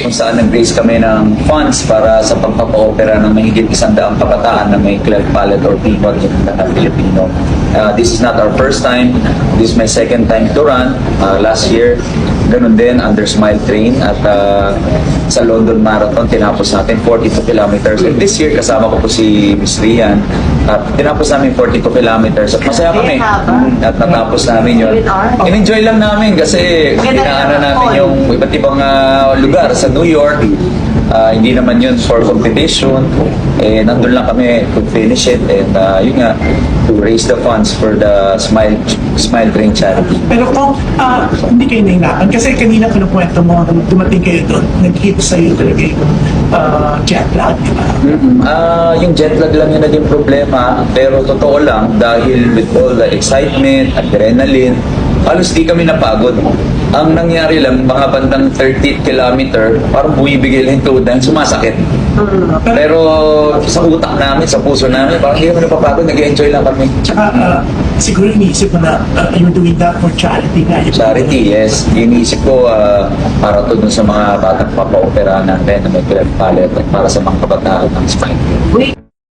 kung saan nag-raise kami ng funds para sa pagpapa-opera ng mahigit 100 kabataan na may cleft palate or PCOD in Filipino. This is not our first time. This is my second time to run. Last year, ganun din, under Smile Train at sa London Marathon, tinapos natin 42 kilometers. And this year, kasama ko po si Miss Rian at tinapos namin 42 kilometers. At masaya kami. At natapos namin yun. In-enjoy lang namin kasi inaano namin yung iba't ibang lugar sa New York. Hindi naman yun for competition. Nandun lang kami to finish it and yun nga, to raise the funds for the Smile Train charity. Pero kung hindi kayo nahinapan, kasi kanina kinukwento mo, nung dumating kayo doon, nag-hit sa'yo talaga yung jet lag, di ba? Yung jet lag lang yung naging problema, pero totoo lang, dahil with all the excitement, adrenaline, halos di kami napagod. Ang nangyari lang, mga bandang 30 kilometer, parang bumibigay lang yung tuhod na sumasakit. Pero sa utak namin, sa puso namin, parang hindi kami napapagod, nag-enjoy lang kami. Tsaka siguro iniisip mo na you're doing that for charity nga. Charity, yes. Iniisip ko para to dun sa mga batang papa-opera natin na may cleft palate at para sa mga kabataan ng spine.